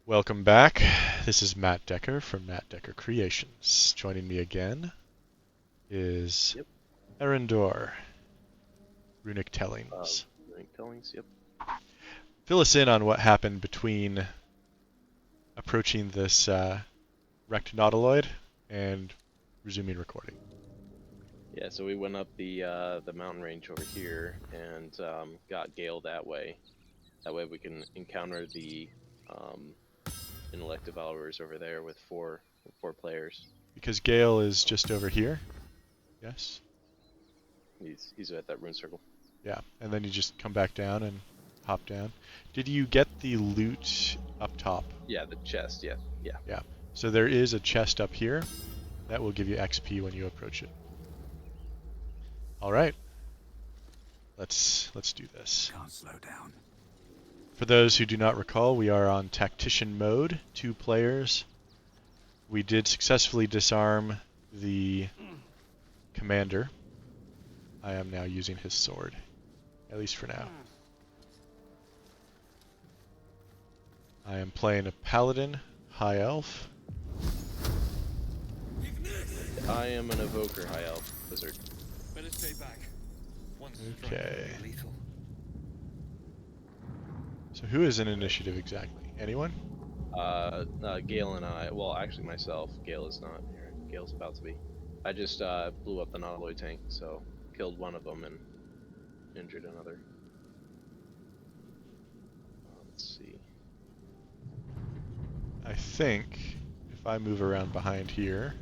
Welcome back. This is Matt Decker from Matt Decker Creations. Joining me again is Yep. Erendor, Runic Tellings. Runic Tellings, yep. Fill us in on what happened between approaching this wrecked Nautiloid and resuming recording. Yeah, so we went up the mountain range over here and got Gale that way. That way we can encounter the intellect devourers over there with four players. Because Gale is just over here. Yes? He's at that rune circle. Yeah, and then you just come back down and hop down. Did you get the loot up top? Yeah, the chest, yeah. Yeah. So there is a chest up here that will give you XP when you approach it. All right. Let's do this. Can't slow down. For those who do not recall, we are on Tactician mode, 2 players. We did successfully disarm the commander. I am now using his sword, at least for now. I am playing a Paladin, High Elf. I am an evoker high elf wizard. Better stay back. Okay. Lethal. So who is in initiative exactly? Anyone? Gale and I, well actually myself, Gale is not here. Gale's about to be. I just blew up the Nautiloid tank, so killed one of them and injured another. Let's see. I think if I move around behind here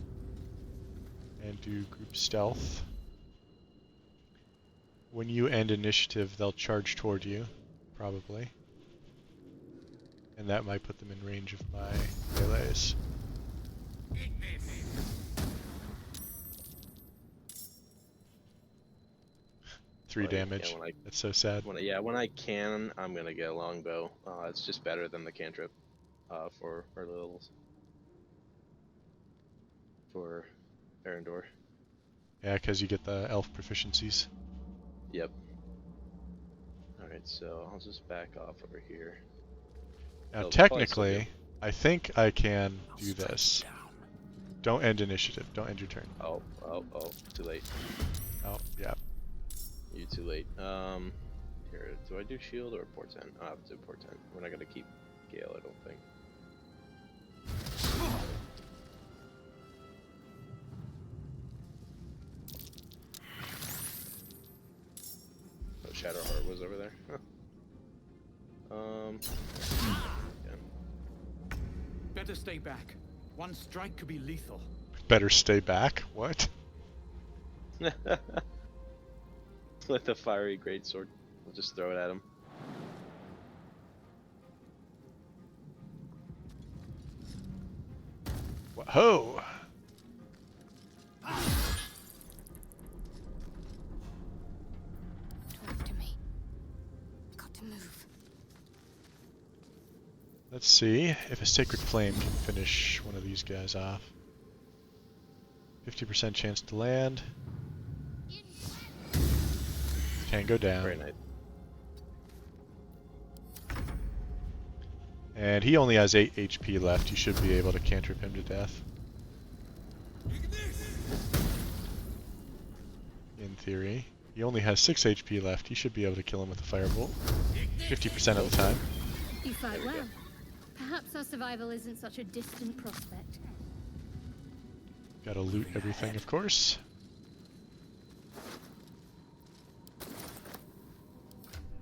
and do group stealth, when you end initiative, they'll charge toward you, probably. And that might put them in range of my melees. 3 damage. Yeah, That's so sad. when I can, I'm gonna get a longbow. It's just better than the cantrip for our levels. For Erendor. Yeah, because you get the elf proficiencies. Yep. Alright, so I'll just back off over here. Now, Oh, technically, I think I can do this. Don't end initiative. Don't end your turn. Oh, too late. Oh, yeah. You too late. Here, do I do shield or portent? I have to do portent. We're not gonna keep Gale, I don't think. Oh, Shadowheart was over there. Huh. Yeah. Better stay back. One strike could be lethal. Better stay back. What? With the fiery greatsword. We'll just throw it at him. Whoa! Talk to me. Got to move. Let's see if a Sacred Flame can finish one of these guys off. 50% chance to land. Can go down. Very nice. And he only has 8 HP left. You should be able to cantrip him to death. In theory. He only has 6 HP left. He should be able to kill him with a firebolt. 50% of the time. You fight well. Perhaps our survival isn't such a distant prospect. Gotta loot everything, of course.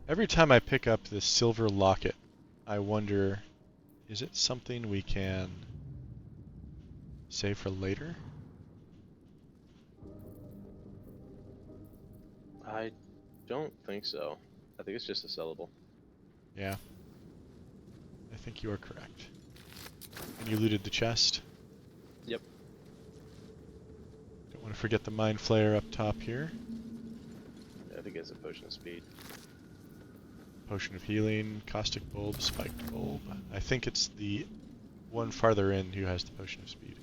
Every time I pick up this silver locket, I wonder, is it something we can save for later? I don't think so. I think it's just a sellable. Yeah. I think you are correct. And you looted the chest? Yep. Don't want to forget the Mind Flayer up top here. I think it's a potion of speed. Potion of Healing, Caustic Bulb, Spiked Bulb. I think it's the one farther in who has the Potion of Speed.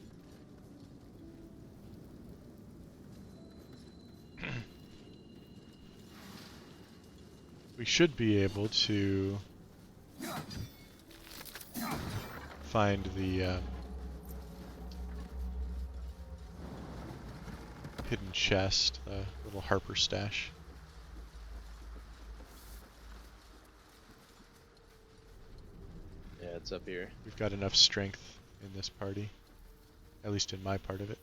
We should be able to find the hidden chest, the little Harper stash. Yeah, it's up here. We've got enough strength in this party, at least in my part of it.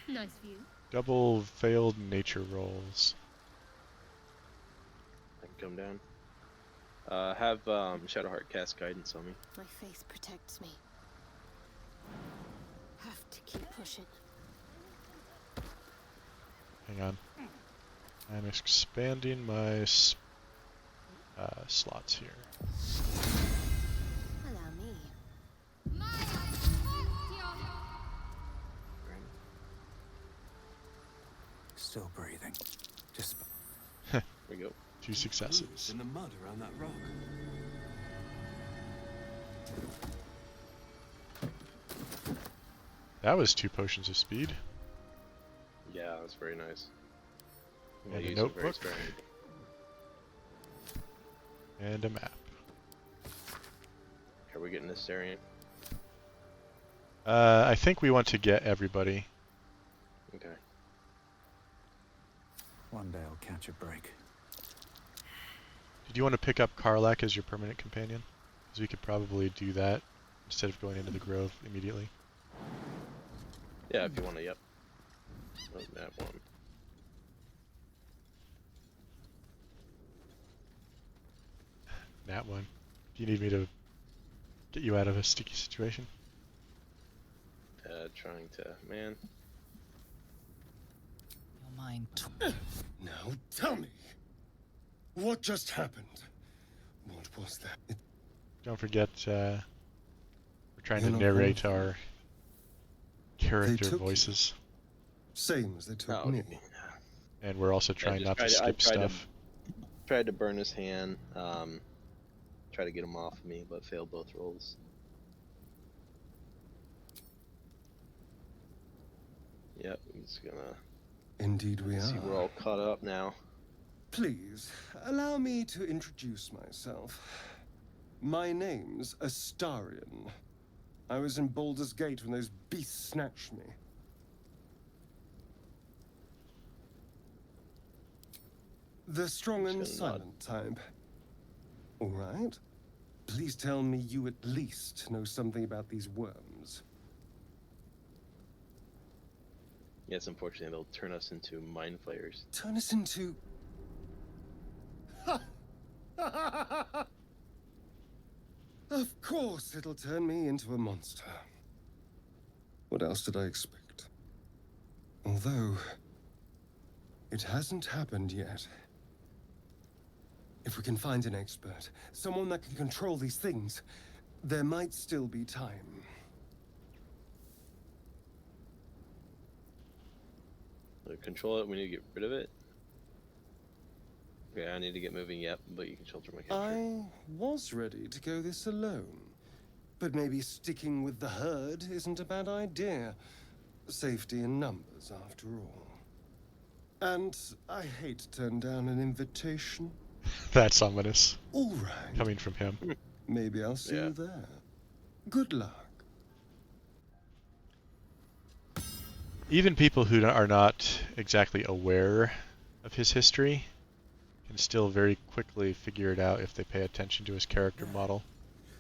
Nice view. Double failed nature rolls. I can come down. Have Shadowheart cast guidance on me. My faith protects me. Have to keep pushing. Hang on. I'm expanding my slots here. Allow me. Still breathing. Just There we go. 2 successes. in the mud around that rock. That was 2 potions of speed. Yeah, that's very nice. And a use it very notebook. sparingly. And a map. Are we getting this Sarian? I think we want to get everybody. Okay. One day I'll catch a break. Did you want to pick up Karlak as your permanent companion? Because we could probably do that instead of going into the grove immediately. Yeah, if you want to, yep. Oh, that one. That one. Do you need me to get you out of a sticky situation? Trying to, man. Your mind. Now tell me, what just happened? What was that? Don't forget, we're trying to You're not narrate wrong. our character took you. voices. Same as they took Oh, me. And we're also trying just not to I skip tried to- stuff. Tried to burn his hand. Try to get him off of me, but failed both rolls. Yep, I'm just gonna Indeed we see we're all are. caught up now. Please, allow me to introduce myself. My name's Astarion. I was in Baldur's Gate when those beasts snatched me. The strong and Just gonna nod. silent type. All right. Please tell me you at least know something about these worms. Yes, unfortunately, they'll turn us into mind flayers. Turn us into... Of course it'll turn me into a monster. What else did I expect? Although, it hasn't happened yet. If we can find an expert, someone that can control these things, there might still be time. To control it, we need to get rid of it. Okay, I need to get moving, yep, but you can shelter my capture. I was ready to go this alone. But maybe sticking with the herd isn't a bad idea. Safety in numbers, after all. And I hate to turn down an invitation. That's ominous, All right. coming from him. Maybe I'll see Yeah. you there. Good luck. Even people who are not exactly aware of his history can still very quickly figure it out if they pay attention to his character model.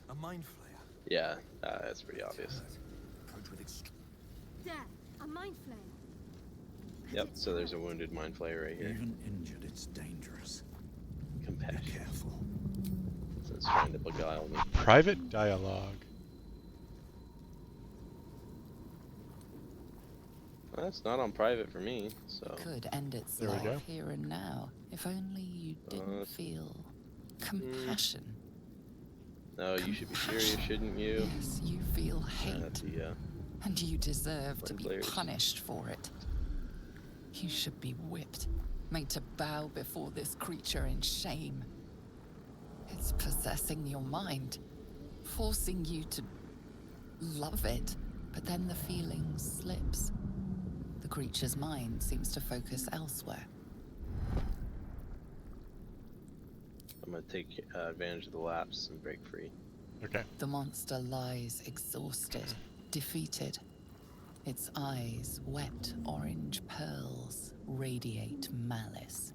A mind flayer. Yeah, that's pretty obvious. Approach with There, a mind flame. Yep, so there's a wounded mind flayer right here. Even injured, it's dangerous. Be Compassion. careful. So it's trying to beguile me. Private dialogue. Well, that's not on private for me, so. Could end its There we go. life here and now if only you didn't feel compassion. No, you should be serious, shouldn't you? Yes, you feel hate, The, and you deserve to mind be flayers. punished for it. You should be whipped, made to bow before this creature in shame. It's possessing your mind, forcing you to love it, but then the feeling slips. The creature's mind seems to focus elsewhere. I'm gonna take advantage of the lapse and break free. Okay. The monster lies exhausted, defeated. Its eyes, wet orange pearls, radiate malice.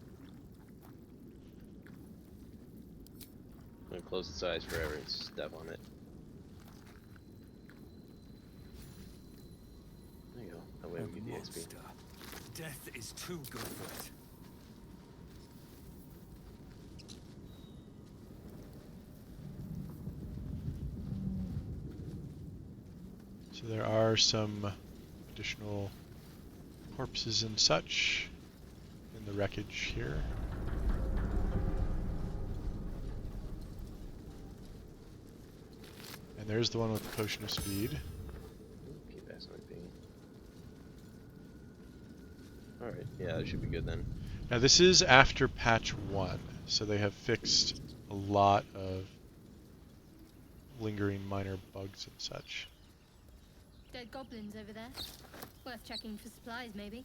I'm gonna close its eyes forever and step on it. There you go. That way we get the XP. Monster. Death is too good for it. So there are some additional corpses and such in the wreckage here. And there's the one with the potion of speed. Keep sniping. Alright, yeah, that should be good then. Now this is after patch 1, so they have fixed a lot of lingering minor bugs and such. Dead goblins over there. Worth checking for supplies, maybe.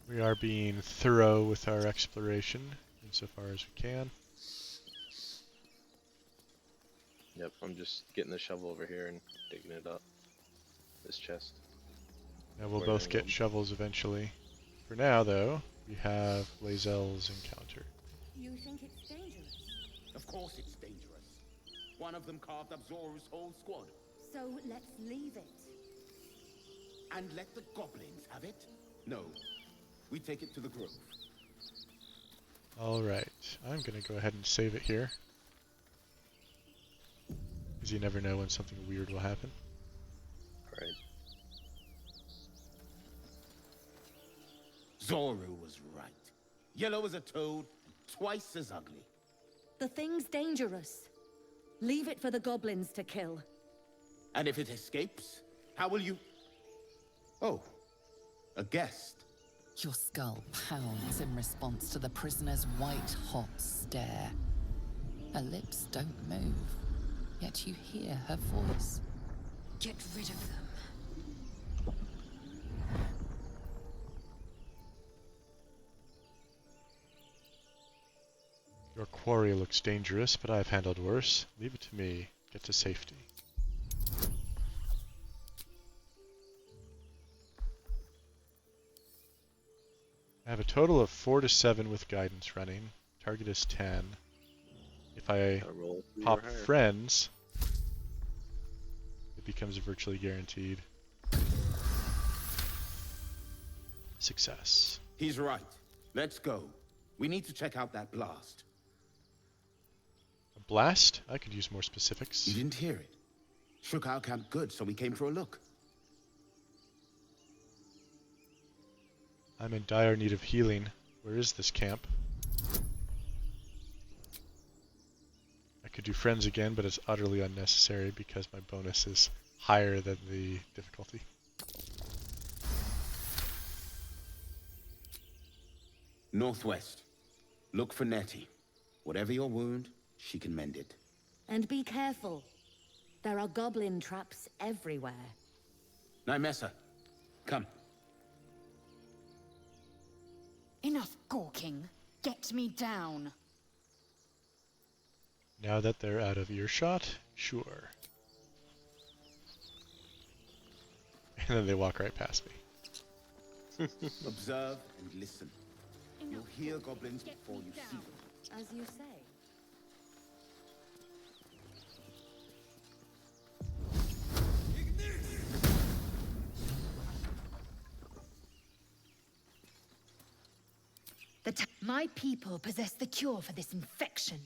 We are being thorough with our exploration insofar as we can. Yep, I'm just getting the shovel over here and digging it up. This chest. Now we'll Where both am I get going? shovels eventually. For now, though, we have Lae'zel's encounter. You think it's dangerous? Of course it's dangerous. One of them carved up Zoru's whole squad. So let's leave it. And let the goblins have it? No. We take it to the grove. Alright, I'm gonna go ahead and save it here. Because you never know when something weird will happen. Alright. Zoru was right. Yellow as a toad, twice as ugly. The thing's dangerous. Leave it for the goblins to kill. And if it escapes, how will you... Oh, a guest. Your skull pounds in response to the prisoner's white-hot stare. Her lips don't move, yet you hear her voice. Get rid of them. Your quarry looks dangerous, but I've handled worse. Leave it to me. Get to safety. I have a total of 4 to 7 with guidance running. Target is 10. If I Gotta roll 3 pop or higher. friends, it becomes virtually guaranteed. Success. He's right. Let's go. We need to check out that blast. A blast? I could use more specifics. You didn't hear it. Shook our camp good, so we came for a look. I'm in dire need of healing. Where is this camp? I could do friends again, but it's utterly unnecessary because my bonus is higher than the difficulty. Northwest. Look for Nettie. Whatever your wound, she can mend it. And be careful. There are goblin traps everywhere. Nymessa, come. Enough gawking. Get me down. Now that they're out of earshot, sure. And then they walk right past me. Observe and listen. You'll Enough hear talking. goblins Get before me you see down. them. As you say. My people possess the cure for this infection.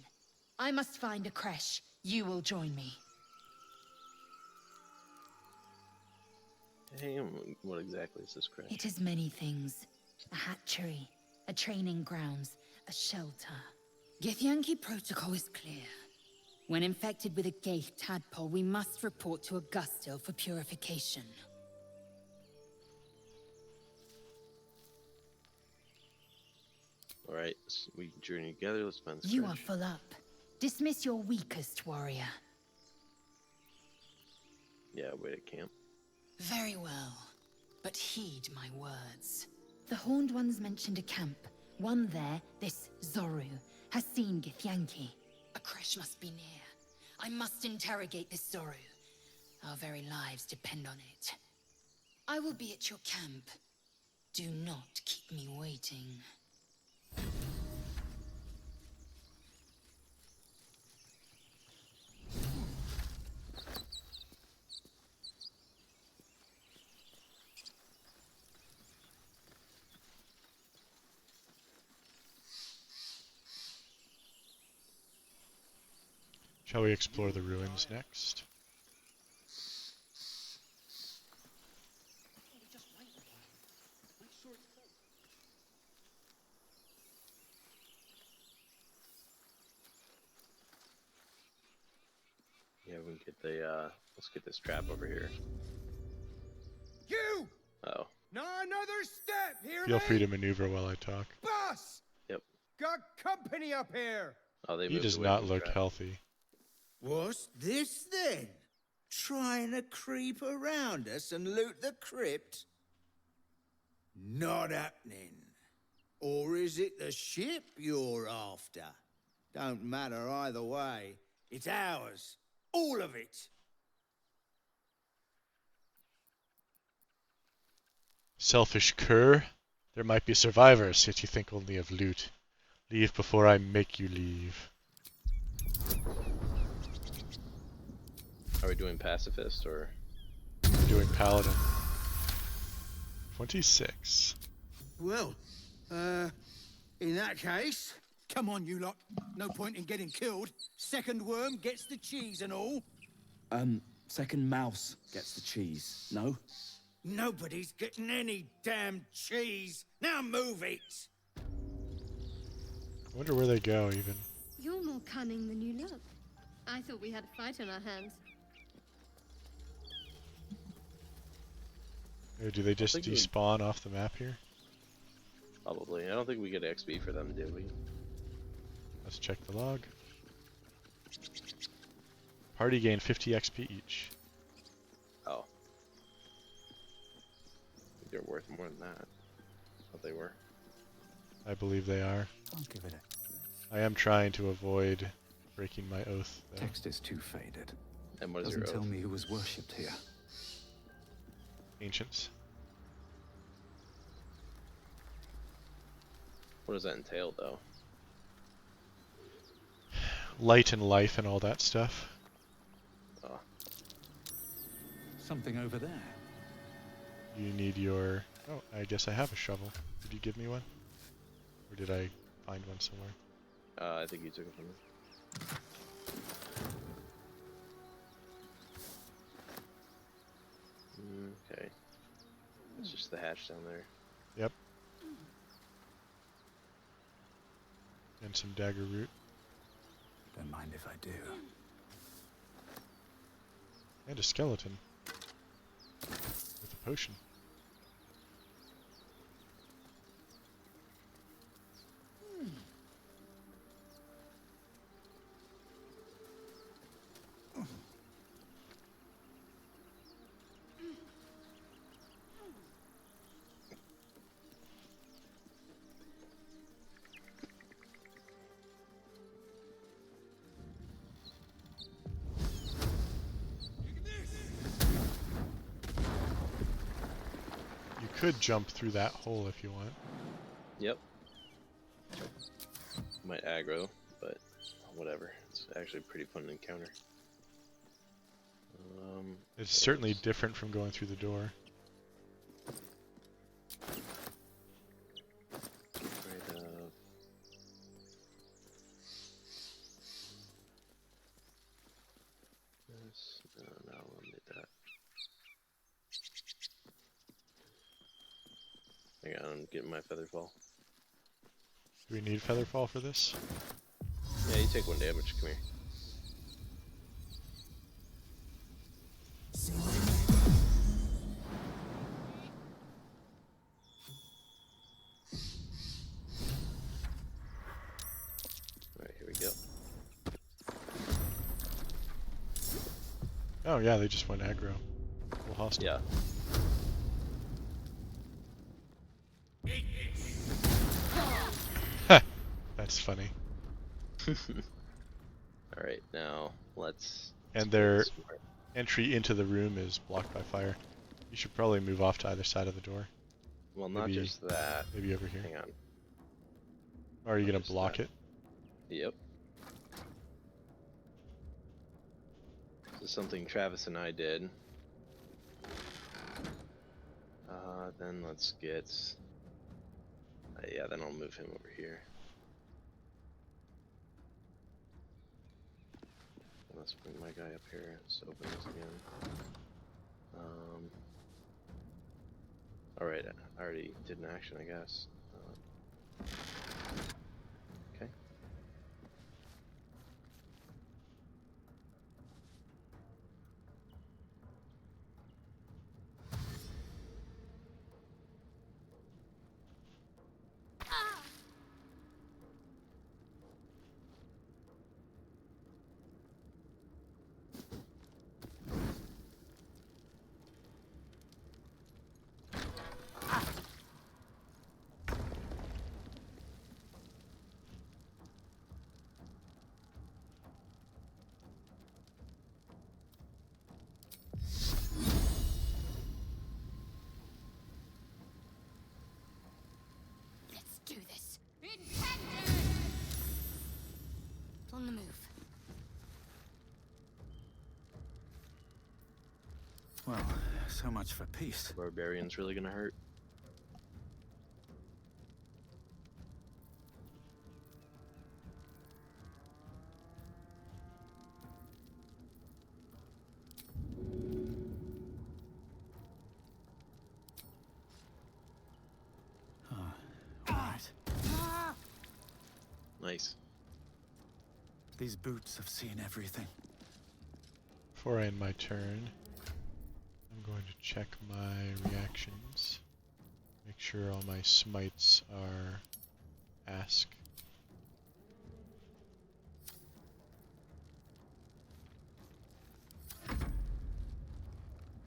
I must find a creche. You will join me. Hey, what exactly is this crash? It is many things. A hatchery, a training grounds, a shelter. Githyanki protocol is clear. When infected with a Gaith tadpole, we must report to Augustil for purification. Alright, so we can journey together. Let's find this You crash. are full up. Dismiss your weakest warrior. Yeah, wait at camp. Very well, but heed my words. The Horned Ones mentioned a camp. One there, this Zoru, has seen Githyanki. A creche must be near. I must interrogate this Zoru. Our very lives depend on it. I will be at your camp. Do not keep me waiting. Shall we explore the ruins next? Yeah, we can get the, let's get this trap over here. You! Oh. Not another step, hear Feel me? free to maneuver while I talk. Boss! Yep. Got company up here! Oh, they He moved does away not from the look trap. healthy. What's this then? Trying to creep around us and loot the crypt? Not happening. Or is it the ship you're after? Don't matter either way. It's ours. All of it. Selfish cur. There might be survivors, yet you think only of loot. Leave before I make you leave. Are we doing pacifist or? I'm doing Paladin. 26. Well, in that case, come on, you lot. No point in getting killed. Second worm gets the cheese and all. Second mouse gets the cheese, no? Nobody's getting any damn cheese. Now move it. I wonder where they go, even. You're more cunning than you look. I thought we had a fight on our hands. Oh, do they just think we- despawn off the map here? Probably. I don't think we get XP for them, did we? Let's check the log. Party gained 50 XP each. Oh. I think they're worth more than that. I thought they were. I believe they are. I'll give it a... I am trying to avoid breaking my oath, though. Text is too faded. And what is Doesn't your tell oath? me who was worshipped here. Ancients. What does that entail, though? Light and life and all that stuff. Oh. Something over there. You need your... Oh, I guess I have a shovel. Did you give me one? Or did I find one somewhere? I think you took it from me. Okay. It's just the hatch down there. Yep. And some dagger root. Don't mind if I do. And a skeleton. With a potion. You could jump through that hole if you want. Yep. Might aggro, but whatever. It's actually a pretty fun encounter. It's certainly different from going through the door. Right, getting my feather fall. Do we need Featherfall for this? Yeah, you take 1 damage. Come here. Alright, here we go. Oh yeah, they just went aggro. Full hostile. Yeah. That's funny. Alright, now let's... And play their this smart. entry into the room is blocked by fire. You should probably move off to either side of the door. Well, not maybe- just that. Maybe over here. Hang on. Or are you Not gonna just block that. it? Yep. This is something Travis and I did. Then let's get... yeah, then I'll move him over here. Let's bring my guy up here. Let's open this again. Alright, I already did an action, I guess. Okay. Let's do this. On the move. Well, so much for peace. The barbarian's really gonna hurt. Right. Nice. These boots have seen everything. Before I end my turn, I'm going to check my reactions. Make sure all my smites are ask.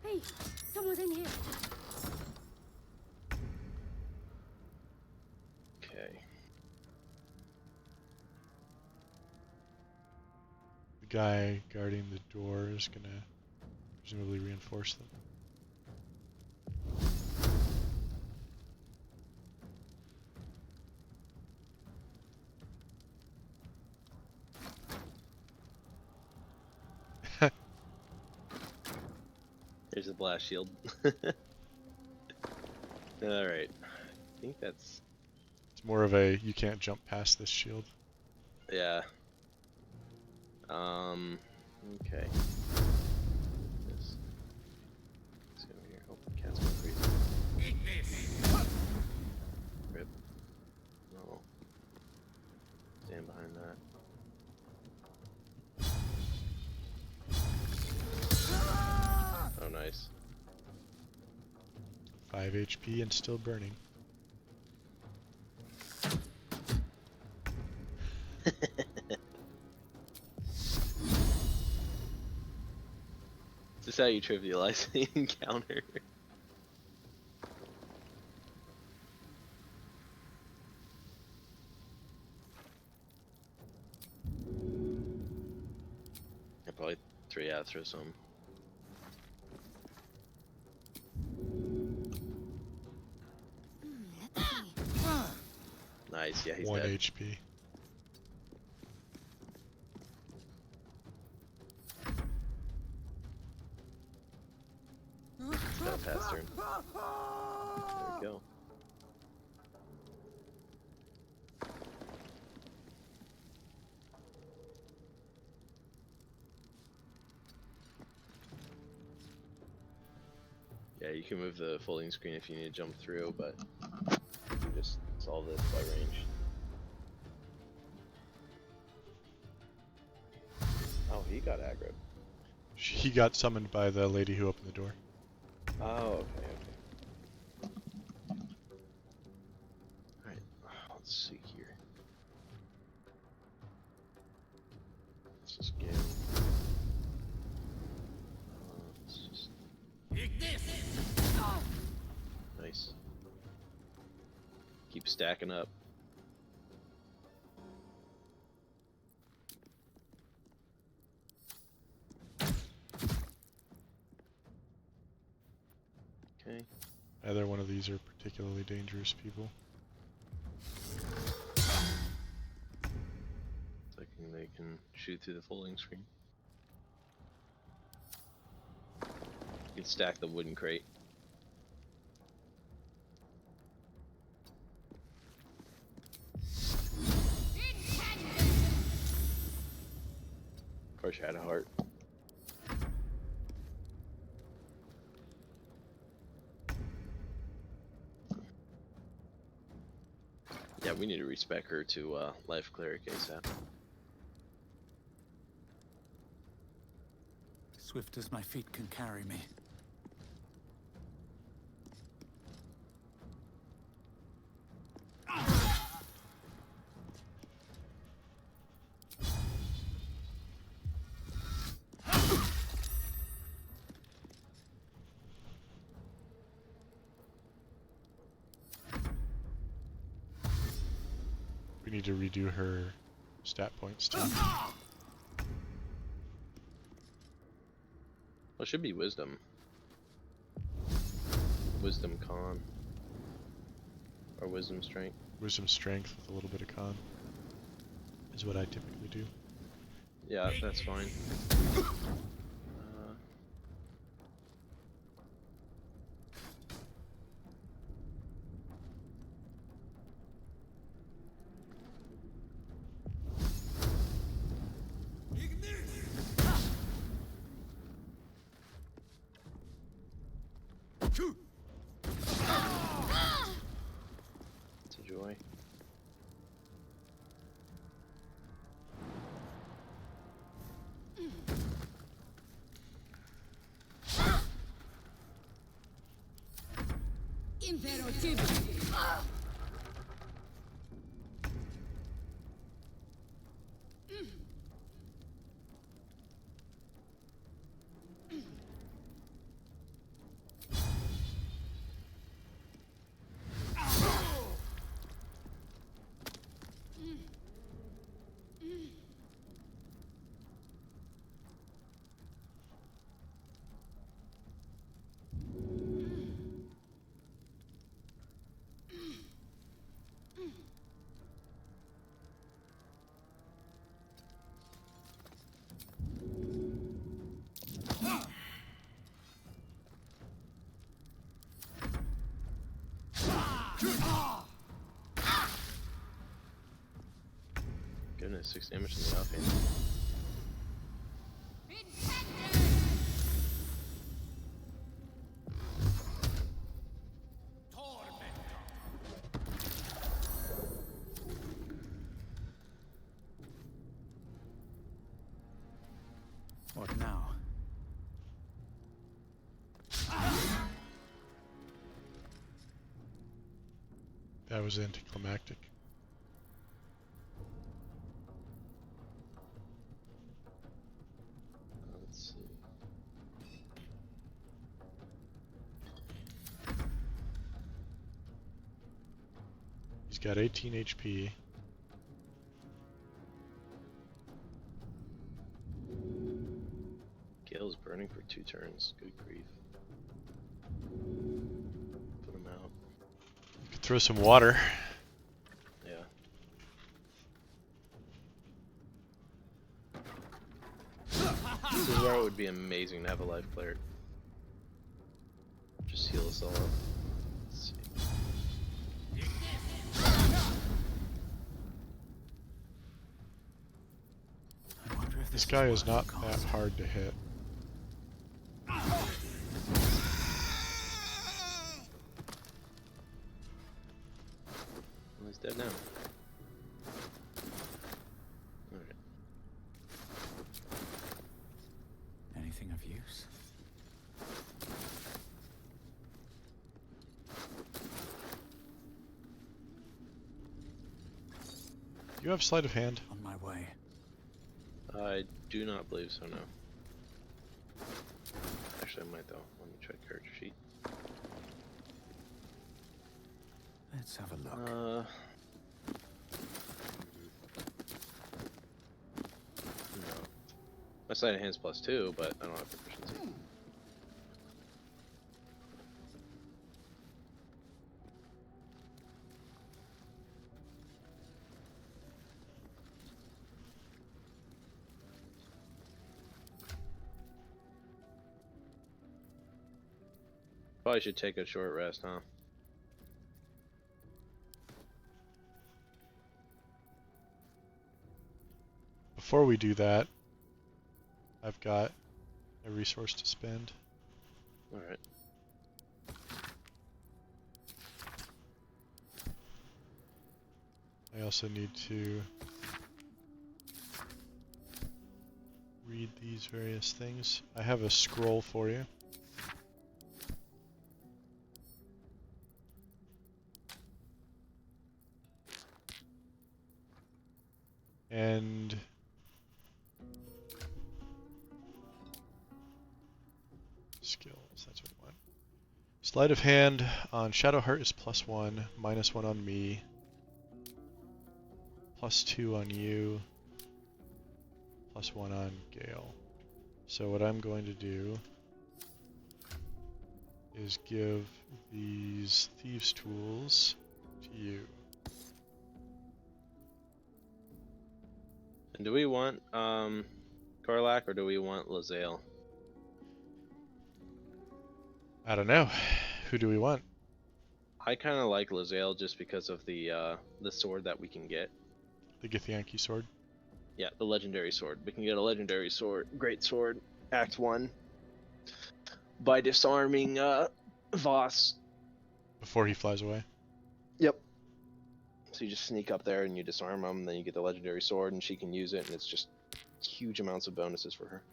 Hey, someone's in here. Okay. The guy guarding the door is gonna presumably reinforce them. Here's the blast shield. Alright. I think that's... It's more of a you can't jump past this shield. yeah. Okay. This. Let's go here. Oh, cat's going crazy. Rip. No. Stand behind that. Oh, nice. 5 HP and still burning. Is this how you trivialize the encounter? I probably throw some. Nice, yeah, he's 1 dead. HP. Got a pass turn. There we go. Yeah, you can move the folding screen if you need to jump through, but just solve this by range. Oh, he got aggro. He got summoned by the lady who opened the door. Oh, okay, okay. Alright, let's see here. Let's just get... let's just... Nice. Keep stacking up. Okay. Either one of these are particularly dangerous people. Thinking they can shoot through the folding screen. You can stack the wooden crate. Of course, you had a heart. Yeah, we need to respec her to life cleric ASAP. Swift as my feet can carry me. We need to redo her stat points too. Well, it should be wisdom. Wisdom con. Or wisdom strength. Wisdom strength with a little bit of con is what I typically do. Yeah, that's fine. It's a joy. Goodness, 6 damage in the offhand. What now? That was anticlimactic. Let's see. He's got 18 HP. Gale's burning for 2 turns. Good grief. Put him out. Could throw some water. Yeah. This is where it would be amazing to have a life cleric. Just heal us all up. Let's see. I wonder if This guy is not that hard to hit. You have sleight of hand. On my way. I do not believe so, no. Actually, I might though. Let me check character sheet. Let's have a look. No. My sleight of hand's +2, but I don't have proficiency. Probably should take a short rest, huh? Before we do that, I've got a resource to spend. Alright. I also need to read these various things. I have a scroll for you. And skills, that's what I want. Sleight of hand on Shadowheart is +1, -1 on me, +2 on you, +1 on Gale. So what I'm going to do is give these thieves' tools to you. And do we want Karlak or do we want Lae'zel? I don't know. Who do we want? I kind of like Lae'zel just because of the sword that we can get. The Githyanki sword? Yeah, the legendary sword. We can get a legendary sword, great sword, Act 1, by disarming Voss. Before he flies away? Yep. So you just sneak up there and you disarm him, then you get the legendary sword and she can use it, and it's just huge amounts of bonuses for her.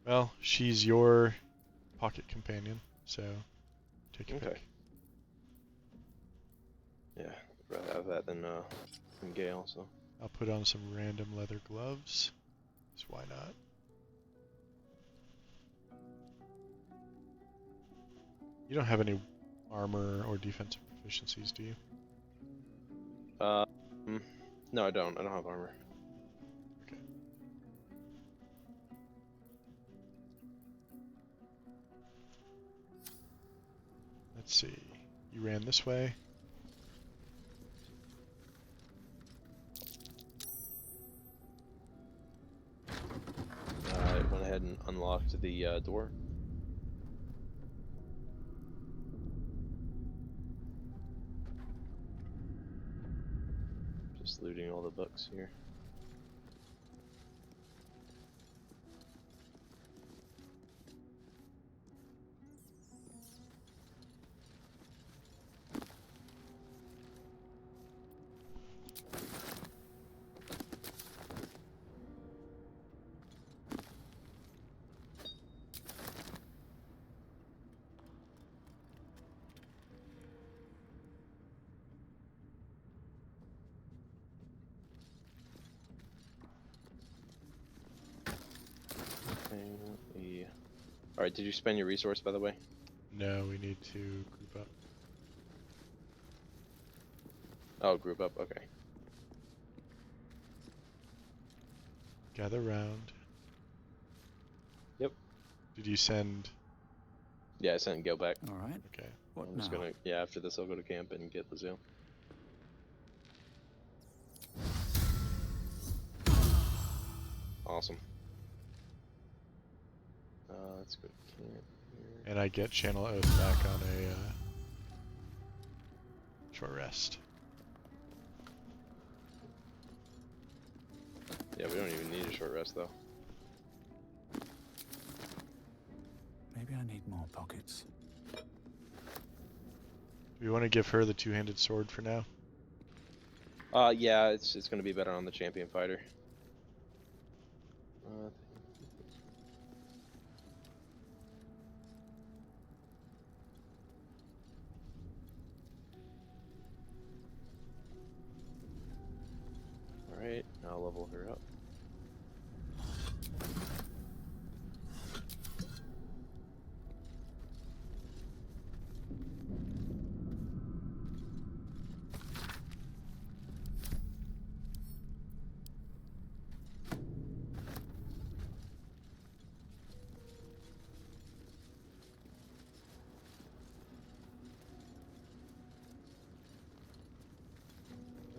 Well, she's your pocket companion, so take your pick. Yeah, I'd rather have that than Gale, so. I'll put on some random leather gloves, so why not? You don't have any armor or defensive proficiencies, do you? No, I don't. I don't have armor. Okay. Let's see. You ran this way. I went ahead and unlocked the door. Just looting all the books here. Alright, did you spend your resource, by the way? No, we need to group up. Oh, group up, okay. Gather round. Yep. Did you send... Yeah, I sent Gale back. Alright. Okay. What I'm just now? gonna, yeah, after this I'll go to camp and get Lae'zel. Awesome. Let's go to camp here. And I get Channel Oath back on a short rest. Yeah, we don't even need a short rest though. Maybe I need more pockets. Do we want to give her the two-handed sword for now? Yeah, it's gonna be better on the champion fighter. I'll level her up.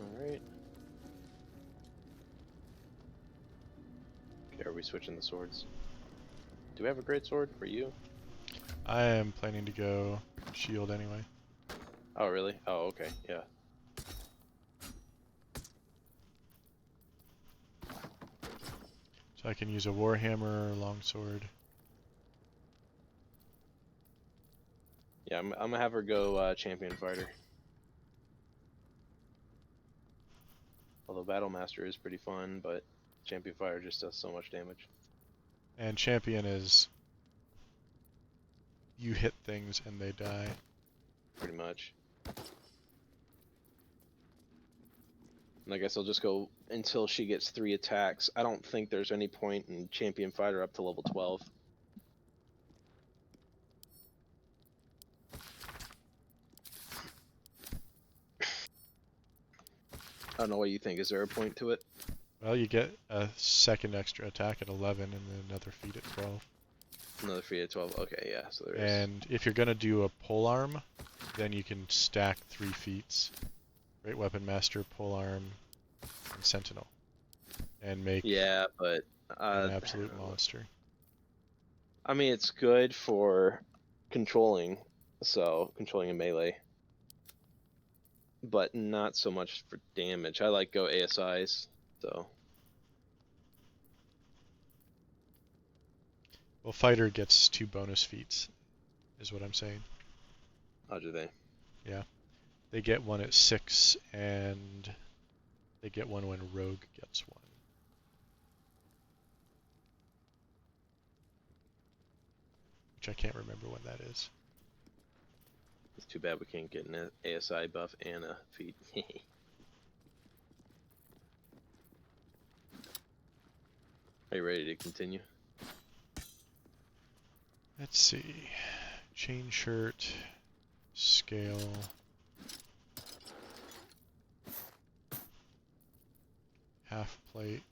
Alright. Okay, are we switching the swords? Do we have a great sword for you? I am planning to go shield anyway. Oh, really? Oh, okay, yeah. So I can use a warhammer, longsword. Yeah, I'm gonna have her go champion fighter. Although Battle Master is pretty fun, but champion fighter just does so much damage. And champion is you hit things and they die. Pretty much. And I guess I'll just go until she gets 3 attacks. I don't think there's any point in champion fighter up to level 12. I don't know what you think. Is there a point to it? Well, you get a second extra attack at 11 and then another feat at 12. Another feat at 12. Okay, yeah, so there is. And if you're going to do a polearm, then you can stack 3 feats. Great Weapon Master, polearm, and sentinel. And make Yeah, but an absolute monster. I mean, it's good for controlling, so controlling a melee, but not so much for damage. I like go ASIs, so. Well, fighter gets 2 bonus feats, is what I'm saying. How do they? Yeah. They get one at 6, and they get one when rogue gets one. Which I can't remember when that is. It's too bad we can't get an ASI buff and a feat. Are you ready to continue? Let's see. Chain shirt, scale. Half plate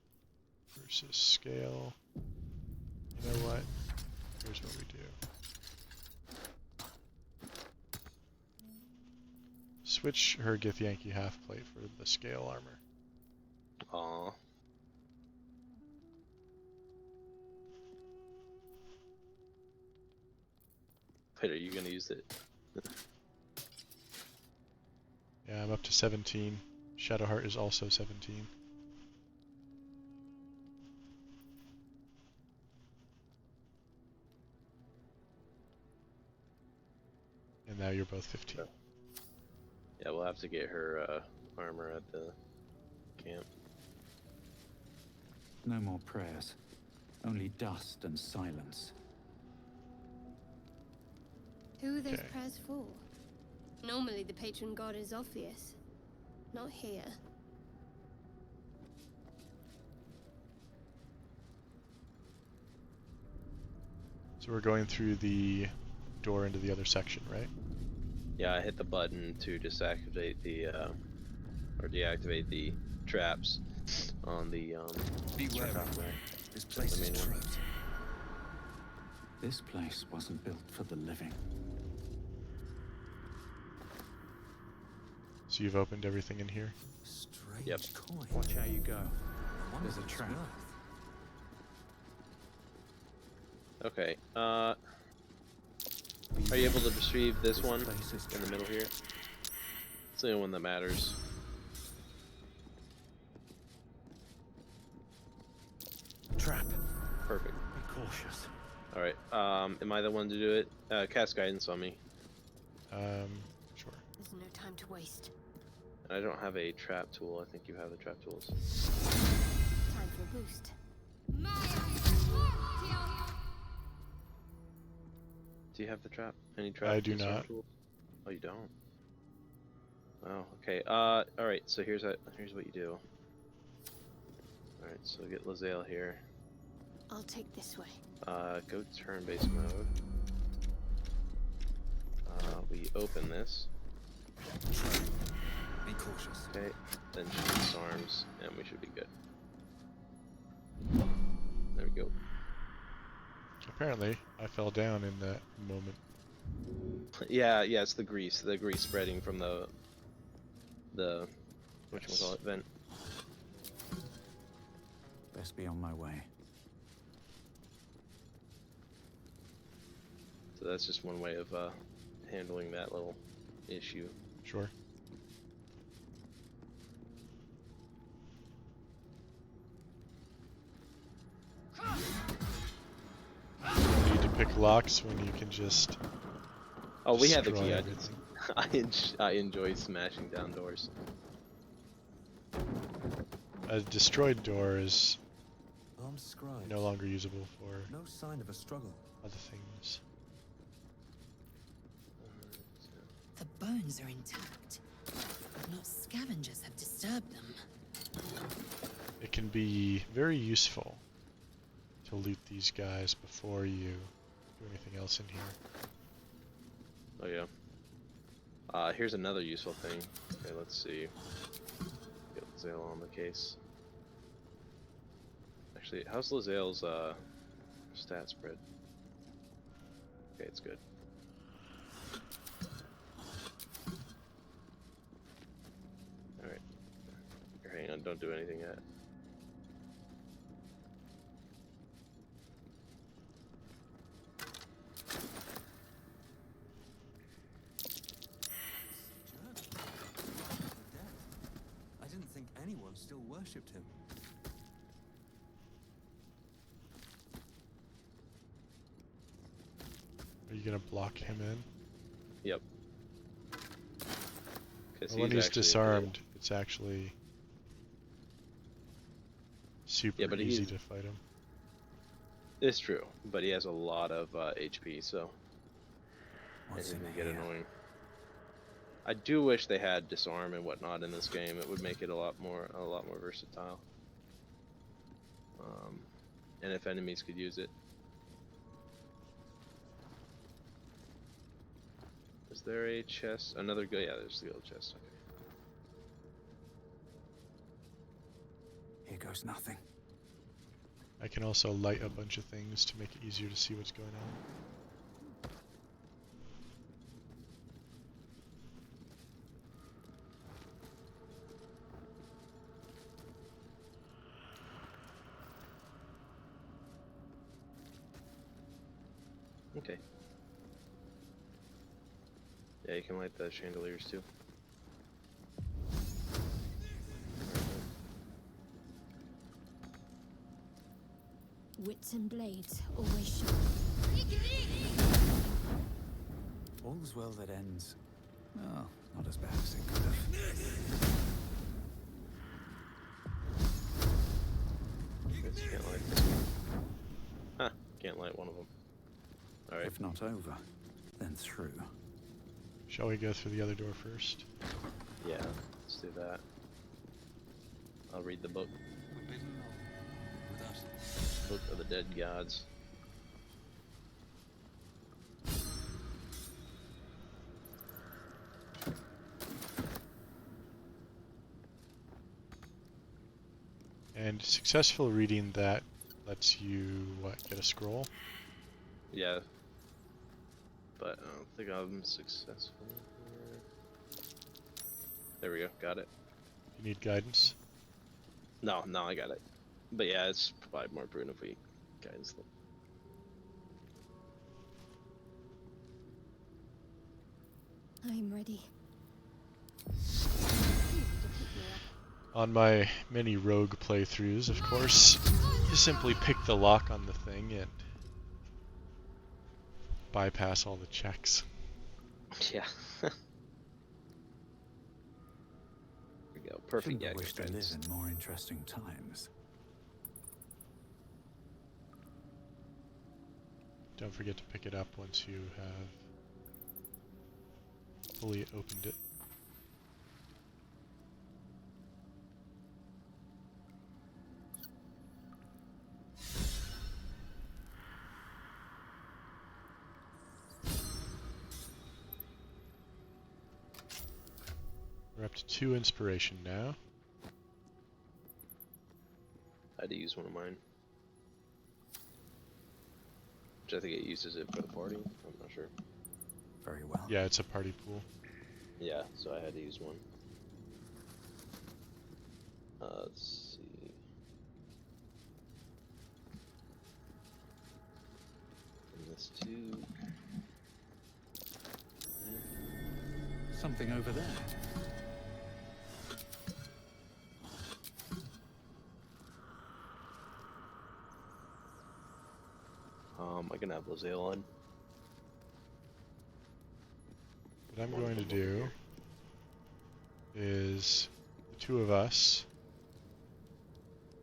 versus scale. You know what? Here's what we do. Switch her Githyanki half plate for the scale armor. Aww. Wait, are you gonna use it? Yeah, I'm up to 17. Shadowheart is also 17. And now you're both 15. Yeah, we'll have to get her armor at the camp. No more prayers. Only dust and silence. Who are those Okay. prayers for? Normally the patron god is obvious. Not here. So we're going through the door into the other section, right? Yeah, I hit the button to disactivate the or deactivate the traps on the Beware. trap rack. This place The is main one. trapped. This place wasn't built for the living. So you've opened everything in here? Strange Yep. coin. Watch how you go. There's a Wonder trap. what's worth. Okay. Are you able to retrieve this one place is in the middle here? It's the only one that matters. Trap. Perfect. Be cautious. All right. Am I the one to do it? Cast guidance on me. Sure. There's no time to waste. I don't have a trap tool. I think you have the trap tools. Time for a boost. Do you have the trap? Any trap? I do disarm not. tools? Oh, you don't. Wow. Okay. All right. So here's what you do. Alright, so get Lae'zel here. I'll take this way. Go turn-based mode. We open this. Be cautious. Okay, then she disarms, and we should be good. There we go. Apparently, I fell down in that moment. Yeah, it's the grease spreading from the whatchamacallit vent. Best be on my way. So that's just one way of handling that little issue. Sure. You need to pick locks when you can just. Oh, we have the destroy key. everything. I enjoy smashing down doors. A destroyed door is Armed scribes. no longer usable for No sign of a struggle. other things. The bones are intact. Not scavengers have disturbed them. It can be very useful to loot these guys before you do anything else in here. Oh yeah. Here's another useful thing. Okay, let's see. Get Lae'zel on the case. Actually, how's Lae'zel's stat spread? Okay, it's good. Alright. Hang on, don't do anything yet. I didn't think anyone still worshipped him. Are you gonna block him in? Yep. Well, when he's disarmed, it's actually super easy to fight him. It's true, but he has a lot of HP, so What's it in can get here? annoying. I do wish they had disarm and whatnot in this game. It would make it a lot more versatile. And if enemies could use it. Is there a chest? Another go? Yeah, there's the old chest. Okay. Here goes nothing. I can also light a bunch of things to make it easier to see what's going on. Okay. Yeah, you can light the chandeliers too. Wits and blades always sharp. All's well that ends. Well, not as bad as it could have. Guess you can't light this one. Huh, can't light one of them. Alright. If not over, then through. Shall we go through the other door first? Yeah, let's do that. I'll read the book. Book of the Dead Gods. And successful reading that lets you, what, get a scroll? Yeah. But I don't think I'm successful here. There we go, got it. You need guidance? No, I got it. But yeah, it's probably more prudent if we guidance them. I'm ready. On my many rogue playthroughs, of course, you simply pick the lock on the thing and bypass all the checks. Yeah. There we go. Perfect. Shouldn't Yeah, have wished to guidance. live in more interesting times. Don't forget to pick it up once you have fully opened it. We're up to 2 inspiration now. I had to use one of mine. Which I think it uses it for the party. I'm not sure. Very well. Yeah, it's a party pool. Yeah, so I had to use one. Let's see. And this too. Something over there. I can have Lozale on. What I'm going to do is the 2 of us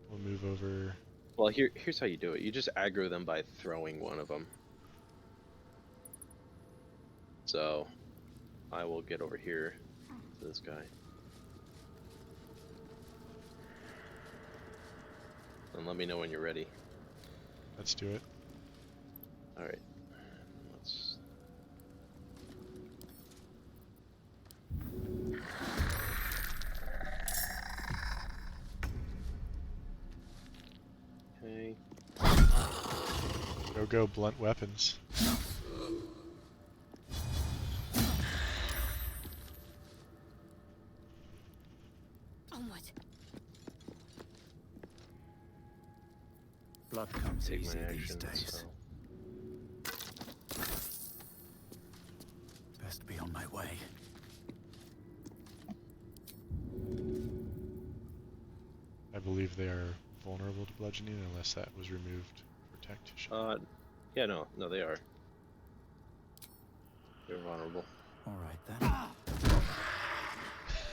will move over. Well, here's how you do it. You just aggro them by throwing one of them. So, I will get over here to this guy. And let me know when you're ready. Let's do it. Alright. Let's... Okay. Go blunt weapons. Onward. Blood comes Take easy my these actions, days. so... Best be on my way. I believe they are vulnerable to bludgeoning unless that was removed for Tactician. Yeah, no, they are. They're vulnerable. All right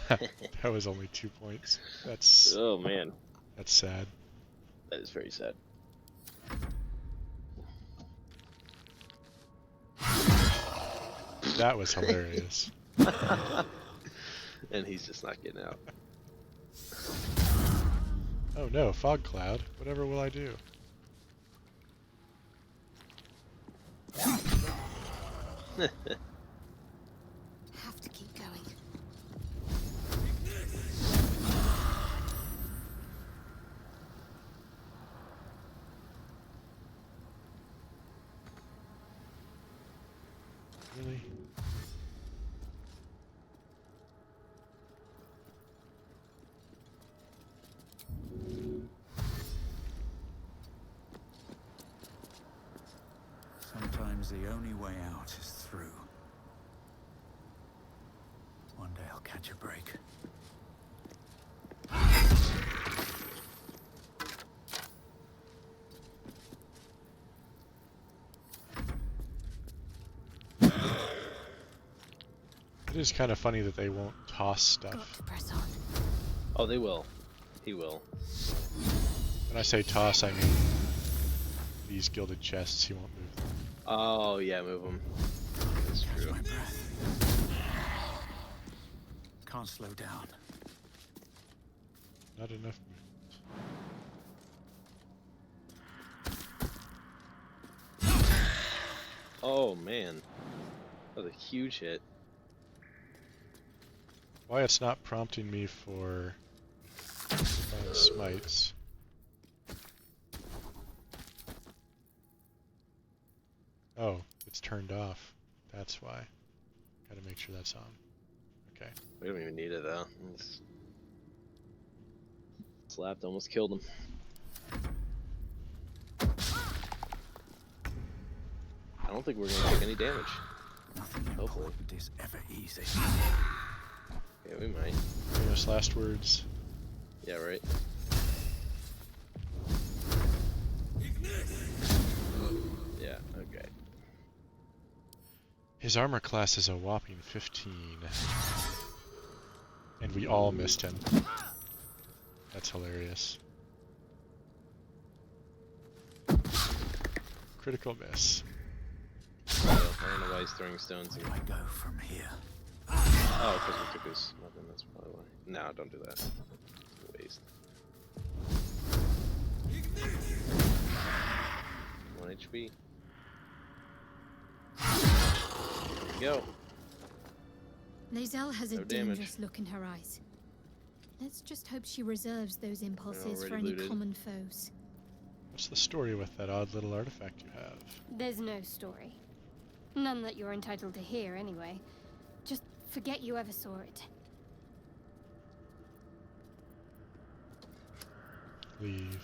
then. That was only 2 points. That's Oh man, sad. that is very sad. That was hilarious. And he's just not getting out. Oh no, fog cloud. Whatever will I do? Have to keep going. Really? Sometimes the only way out is through. One day I'll catch a break. It is kind of funny that they won't toss stuff. Press on. Oh, they will. He will. When I say toss, I mean these gilded chests. He won't move them. Oh yeah, move him. That's true. My breath. Can't slow down. Not enough movement. Oh man, that was a huge hit. Why it's not prompting me for smites? Oh, it's turned off. That's why. Gotta make sure that's on. Okay. We don't even need it though. It's... Slapped, almost killed him. I don't think we're gonna take any damage. Nothing Hopefully. important is ever easy. Yeah, we might. Famous last words. Yeah, right. Yeah, okay. His armor class is a whopping 15. And we all missed him. That's hilarious. Critical miss. So, I don't know why he's throwing stones. Where do I go from here? Oh, because we took his weapon, that's probably why. No, don't do that. It's a waste. 1 HP. There we go. Lae'zel has a No damage. dangerous look in her eyes. Let's just hope she reserves those impulses for already any looted. common foes. What's the story with that odd little artifact you have? There's no story. None that you're entitled to hear, anyway. Just forget you ever saw it. Leave.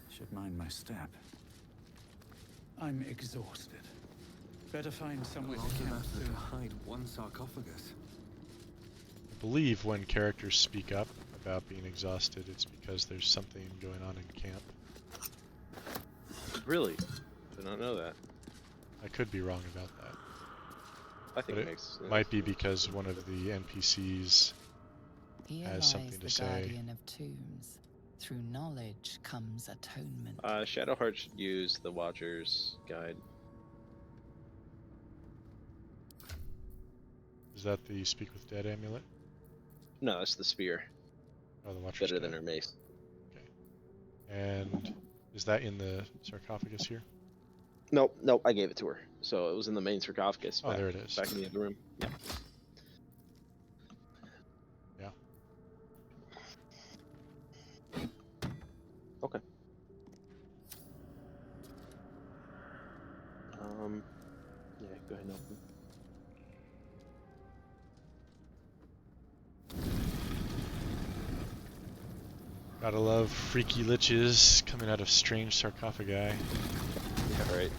Should mind my step. I'm exhausted. Better find somewhere to camp soon. hide one sarcophagus. I believe when characters speak up about being exhausted, it's because there's something going on in camp. Really? Did not know that. I could be wrong about that. I think But it it makes sense. might be because one of the NPCs Here has lies something to the say. guardian of tombs. Through knowledge comes atonement. Shadowheart should use the Watcher's Guide. Is that the Speak with Dead amulet? No, that's the spear. Oh, the Watcher's Better than Guide. her mace. And is that in the sarcophagus here? Nope, I gave it to her. So it was in the main sarcophagus. Oh, there it is. Back in the other room. Yeah. Yeah. Okay. Yeah, go ahead and open. Gotta love freaky liches coming out of strange sarcophagi. Yeah, right.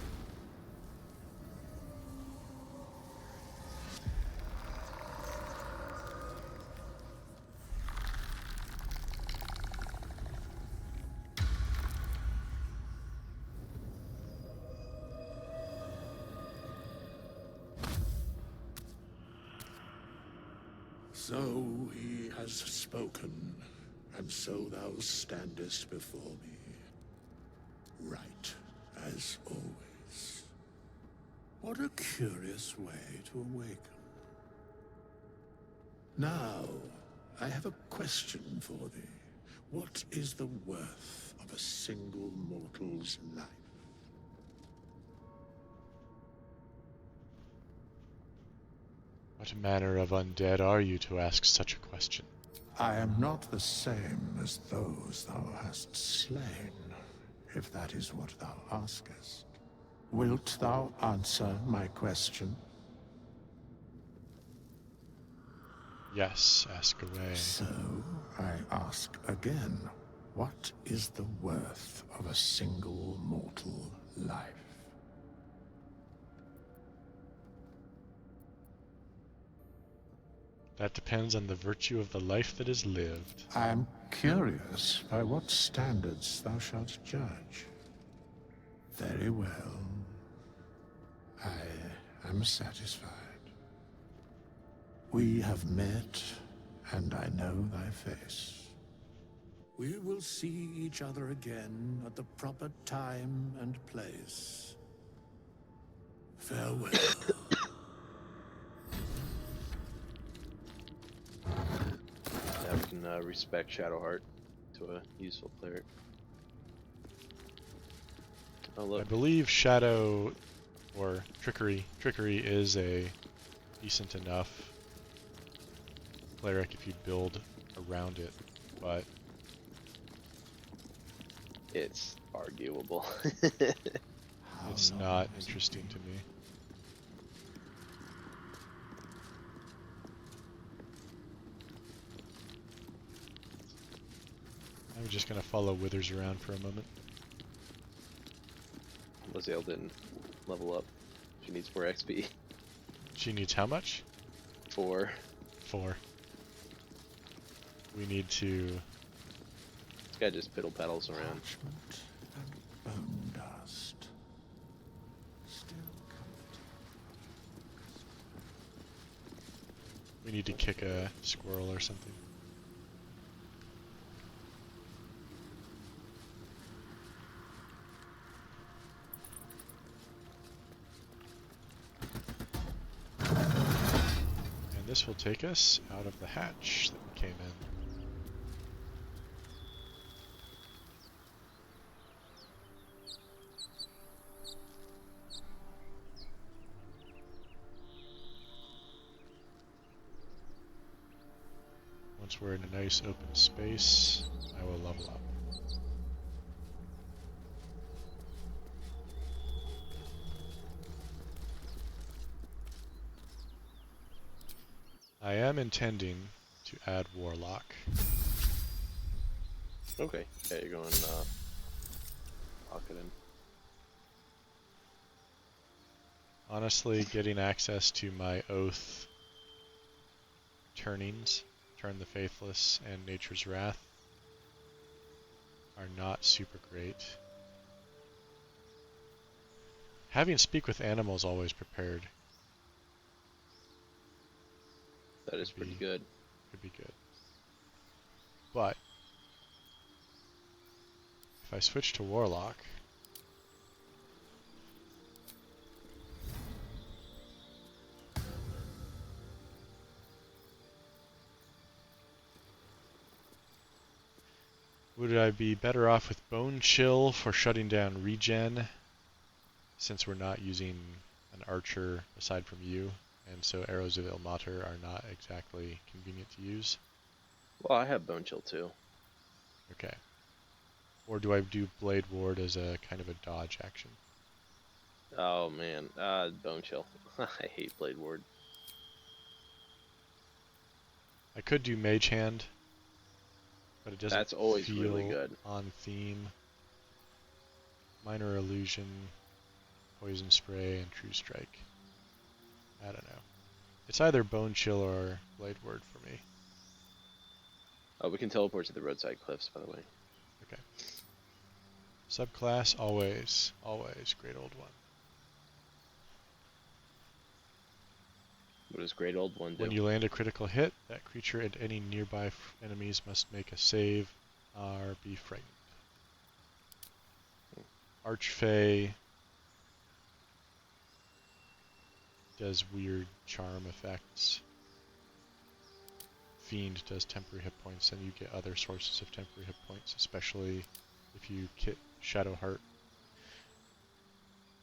So he has spoken, and so thou standest before me. Right, as always. What a curious way to awaken. Now, I have a question for thee. What is the worth of a single mortal's life? What manner of undead are you to ask such a question? I am not the same as those thou hast slain, if that is what thou askest. Wilt thou answer my question? Yes, ask away. So, I ask again, what is the worth of a single mortal life? That depends on the virtue of the life that is lived. I am curious by what standards thou shalt judge. Very well. I am satisfied. We have met, and I know thy face. We will see each other again at the proper time and place. Farewell. Now we can respect Shadowheart to a useful cleric. Oh I look, believe Shadow or Trickery is a decent enough cleric if you build around it, but it's arguable. it's not interesting to me. I'm just gonna follow Withers around for a moment. Lae'zel didn't level up. She needs 4 XP. She needs how much? 4. 4. We need to... This guy just piddle paddles around. Parchment and bone dust. Still We need to kick a squirrel or something. And this will take us out of the hatch that we came in. Once we're in a nice open space, I will level up. I am intending to add Warlock. Okay. Yeah, you're going pocket in. Honestly, getting access to my Oath turnings, Turn the Faithless and Nature's Wrath, are not super great. Having Speak with Animals always prepared. That is pretty good. Could be good. But if I switch to Warlock, would I be better off with Bone Chill for shutting down regen, since we're not using an archer aside from you, and so Arrows of Ilmater are not exactly convenient to use? Well, I have Bone Chill too. Okay. Or do I do Blade Ward as a kind of a dodge action? Oh man, Bone Chill. I hate Blade Ward. I could do Mage Hand, but it doesn't That's always feel really good. on theme. Minor Illusion, Poison Spray, and True Strike. I don't know. It's either Bone Chill or Blade Ward for me. Oh, we can teleport to the roadside cliffs, by the way. Okay. Subclass, always, always Great Old One. What does Great Old One do? When you land a critical hit, that creature and any nearby enemies must make a save or be frightened. Archfey does weird charm effects. Fiend does temporary hit points, and you get other sources of temporary hit points, especially if you kit Shadowheart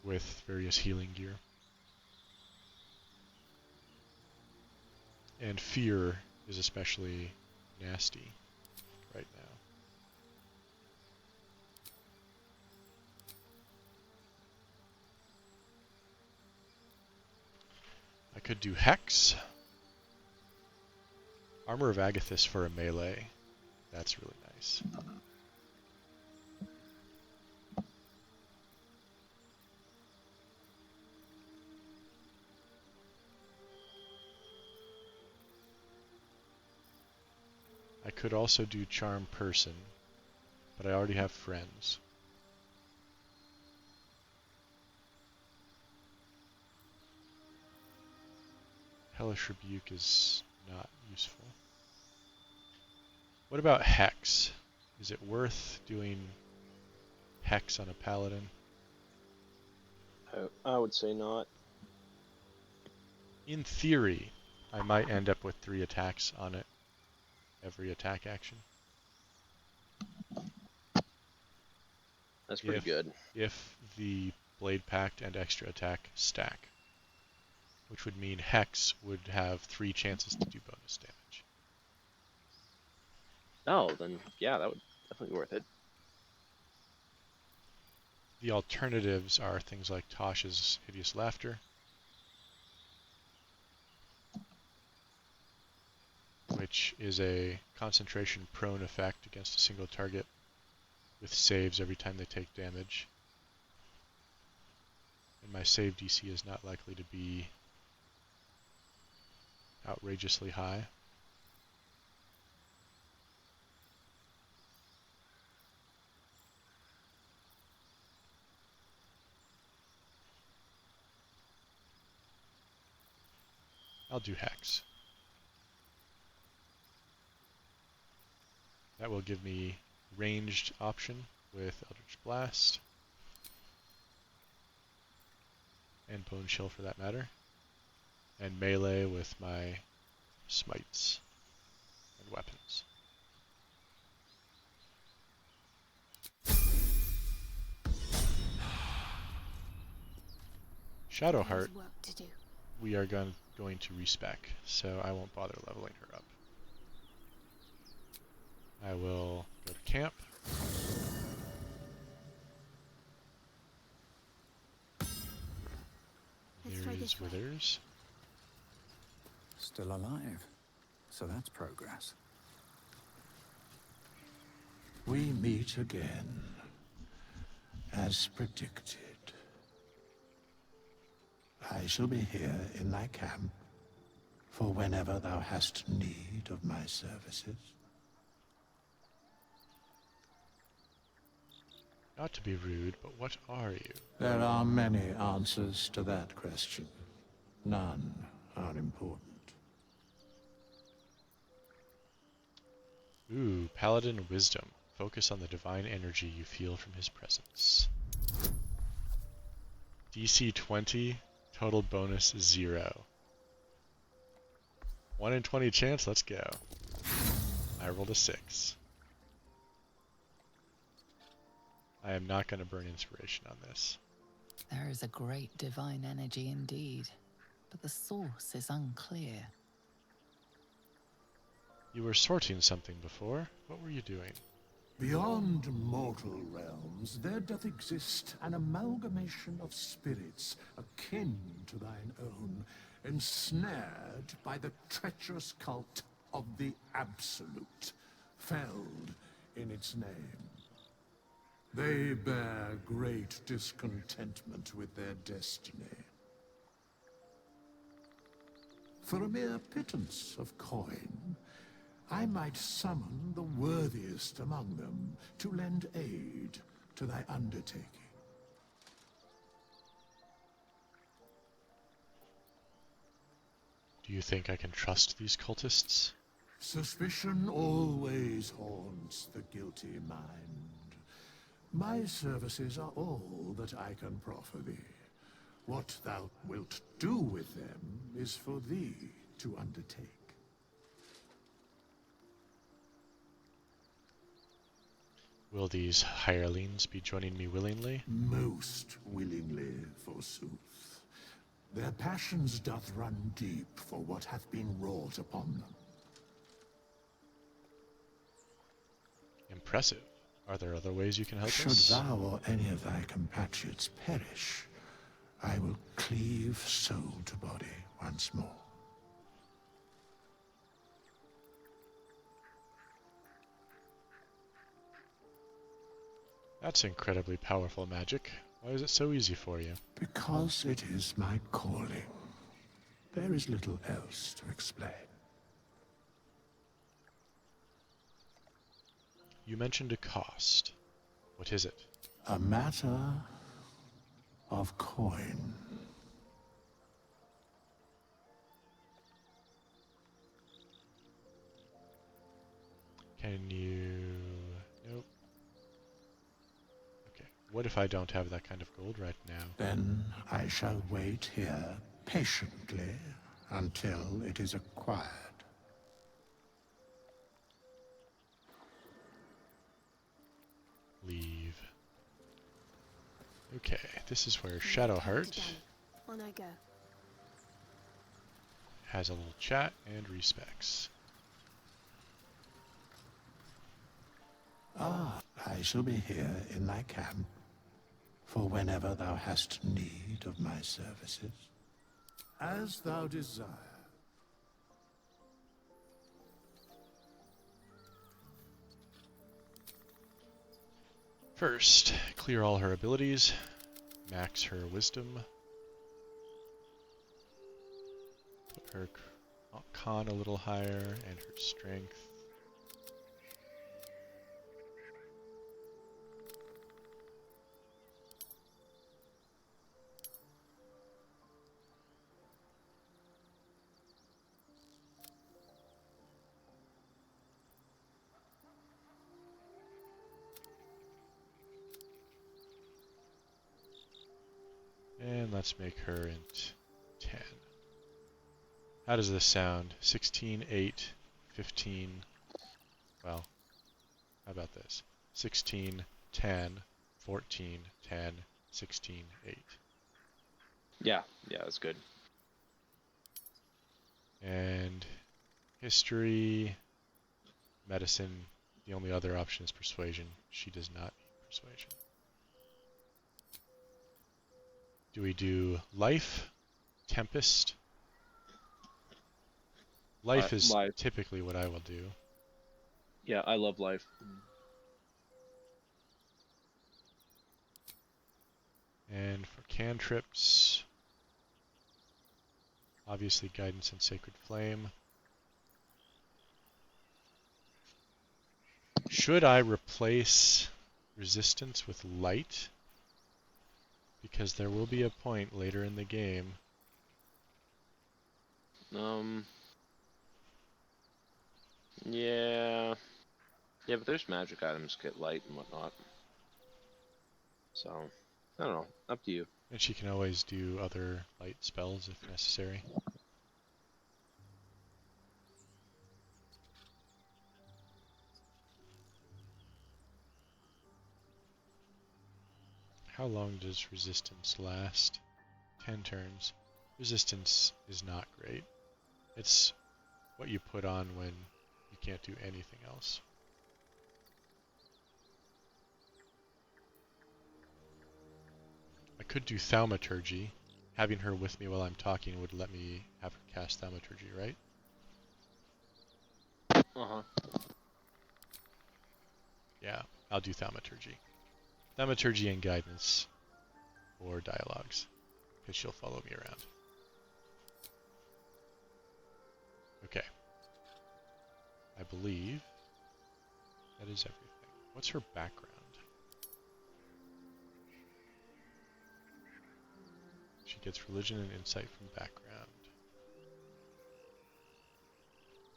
with various healing gear. And Fear is especially nasty right now. I could do Hex. Armor of Agathis for a melee. That's really nice. I could also do Charm Person, but I already have friends. Hellish Rebuke is not useful. What about Hex? Is it worth doing Hex on a Paladin? I would say not. In theory, I might end up with 3 attacks on it. Every attack action. That's pretty good. If the Blade Pact and extra attack stack. Which would mean Hex would have 3 chances to do bonus damage. Oh, then yeah, that would definitely be worth it. The alternatives are things like Tosh's Hideous Laughter, which is a concentration prone effect against a single target with saves every time they take damage. And my save DC is not likely to be outrageously high. I'll do Hex. That will give me ranged option with Eldritch Blast. And Bone Chill for that matter. And melee with my smites and weapons. Shadowheart, Work to do. we are going to respec, so I won't bother leveling her up. I will go to camp. Let's try Here's this way. Withers. Still alive. So that's progress. We meet again, as predicted. I shall be here in thy camp, for whenever thou hast need of my services. Not to be rude, but what are you? There are many answers to that question. None are important. Ooh, Paladin Wisdom. Focus on the divine energy you feel from his presence. DC 20, total bonus 0. 1 in 20 chance, let's go. I rolled a 6. I am not going to burn inspiration on this. There is a great divine energy indeed, but the source is unclear. You were sorting something before. What were you doing? Beyond mortal realms, there doth exist an amalgamation of spirits akin to thine own, ensnared by the treacherous cult of the Absolute, felled in its name. They bear great discontentment with their destiny. For a mere pittance of coin, I might summon the worthiest among them to lend aid to thy undertaking. Do you think I can trust these cultists? Suspicion always haunts the guilty mind. My services are all that I can proffer thee. What thou wilt do with them is for thee to undertake. Will these hirelings be joining me willingly? Most willingly, forsooth. Their passions doth run deep for what hath been wrought upon them. Impressive. Are there other ways you can help Should us? thou or any of thy compatriots perish, I will cleave soul to body once more. That's incredibly powerful magic. Why is it so easy for you? Because it is my calling. There is little else to explain. You mentioned a cost. What is it? A matter of coin. Can you... Nope. Okay. What if I don't have that kind of gold right now? Then I shall wait here patiently until it is acquired. Leave. Okay, this is where Shadowheart On I go. has a little chat and respects. Ah, I shall be here in thy camp, for whenever thou hast need of my services. As thou desire. First, clear all her abilities, max her wisdom, put her con a little higher, and her strength. And let's make her int 10. How does this sound? 16, 8, 15. Well, how about this? 16, 10, 14, 10, 16, 8. Yeah, that's good. And history, medicine, The only other option is persuasion. She does not need persuasion. Do we do life? Tempest? Life is life. typically what I will do. Yeah, I love life. And for cantrips, obviously Guidance and Sacred Flame. Should I replace Resistance with Light? Because there will be a point later in the game. Yeah. Yeah, but there's magic items get light and whatnot. So, I don't know. Up to you. And she can always do other light spells if necessary. How long does resistance last? 10 turns. Resistance is not great. It's what you put on when you can't do anything else. I could do Thaumaturgy. Having her with me while I'm talking would let me have her cast Thaumaturgy, right? Uh-huh. Yeah, I'll do Thaumaturgy. Thaumaturgy and Guidance or Dialogues, because she'll follow me around. Okay. I believe that is everything. What's her background? She gets religion and insight from background.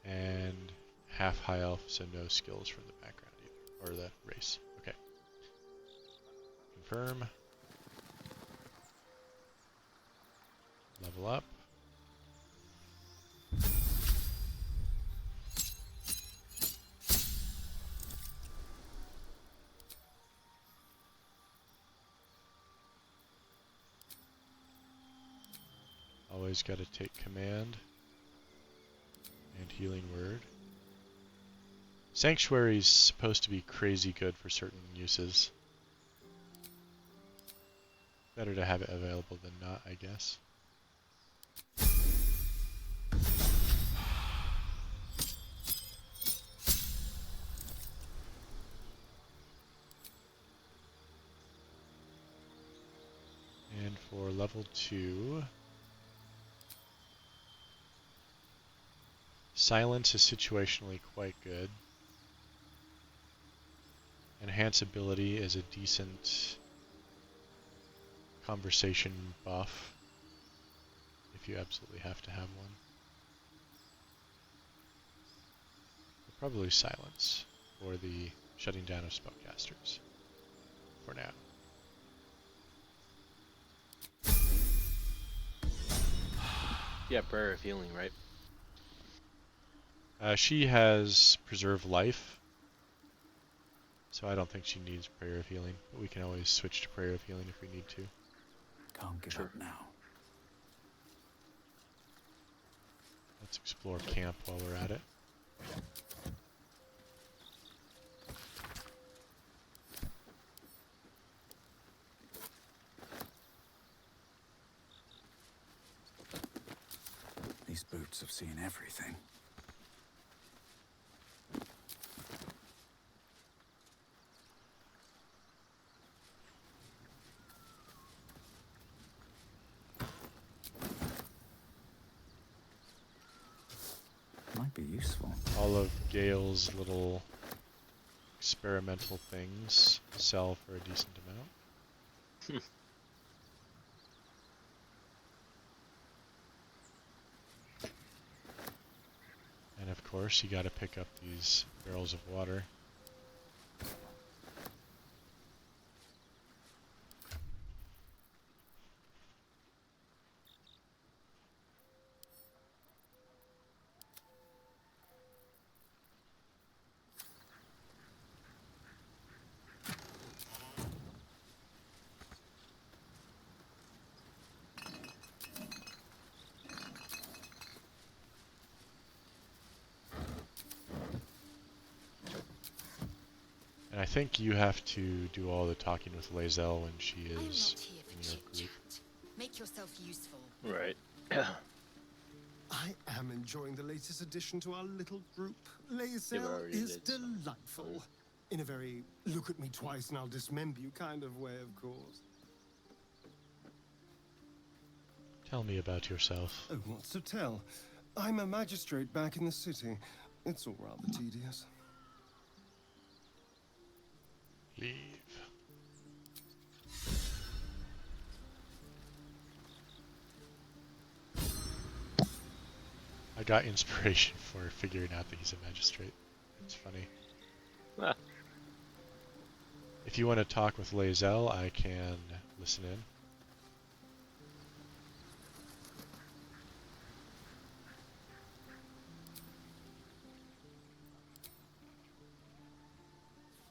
And half high elf, so no skills from the background either, or the race. Okay. Confirm. Level up. Always got to take command and healing word. Sanctuary's supposed to be crazy good for certain uses. Better to have it available than not, I guess. And for level 2, silence is situationally quite good. Enhance ability is a decent conversation buff, if you absolutely have to have one. But probably silence for the shutting down of spellcasters for now. Yeah, Prayer of Healing, right? She has Preserve Life, so I don't think she needs Prayer of Healing, but we can always switch to Prayer of Healing if we need to. Can't give up now. Let's explore camp while we're at it. These boots have seen everything. Might be useful. All of Gale's little experimental things sell for a decent amount. And of course, you gotta pick up these barrels of water. And I think you have to do all the talking with Lae'zel when she I'm is not here for in your group. chit-chat. Make yourself useful. Right. I am enjoying the latest addition to our little group. Yeah, Lae'zel but already is did, so. delightful. In a very look at me twice and I'll dismember you kind of way, of course. Tell me about yourself. Oh, what's to tell? I'm a magistrate back in the city. It's all rather tedious. Leave. I got inspiration for figuring out that he's a magistrate. It's funny. Ah. If you want to talk with Lae'zel, I can listen in.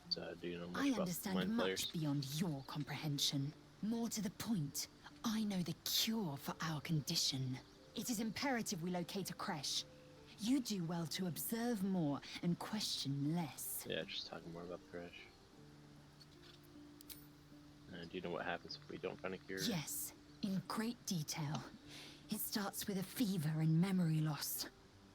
So, do you know much I about understand mind much players? beyond your comprehension. More to the point, I know the cure for our condition. It is imperative we locate a creche. You do well to observe more and question less. Yeah, just talking more about the crash. Do you know what happens if we don't find a cure? Yes, in great detail. It starts with a fever and memory loss.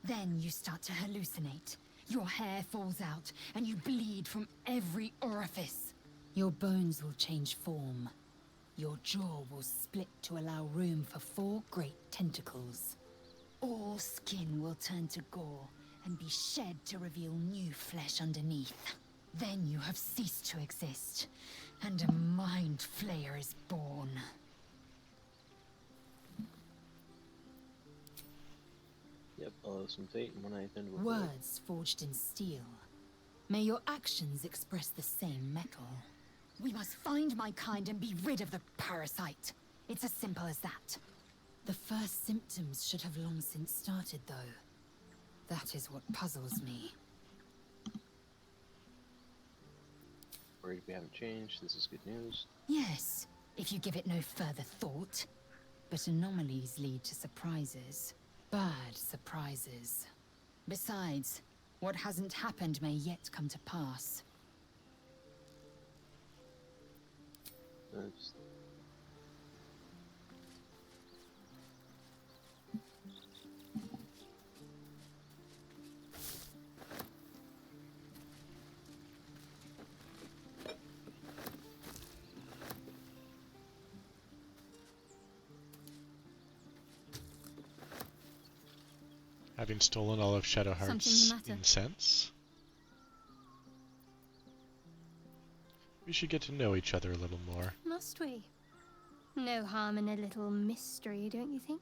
Then you start to hallucinate. Your hair falls out, and you bleed from every orifice. Your bones will change form. Your jaw will split to allow room for 4 great tentacles. All skin will turn to gore and be shed to reveal new flesh underneath. Then you have ceased to exist, and a mind flayer is born. Yep, I'll have some fate and one I intend with Words forged in steel. May your actions express the same metal. We must find my kind and be rid of the parasite. It's as simple as that. The first symptoms should have long since started, though. That is what puzzles me. Worried we haven't changed. This is good news. Yes, if you give it no further thought. But anomalies lead to surprises. Bad surprises. Besides, what hasn't happened may yet come to pass. Just... Having stolen all of Shadowheart's Something the matter? incense, we should get to know each other a little more. Must we? No harm in a little mystery, don't you think?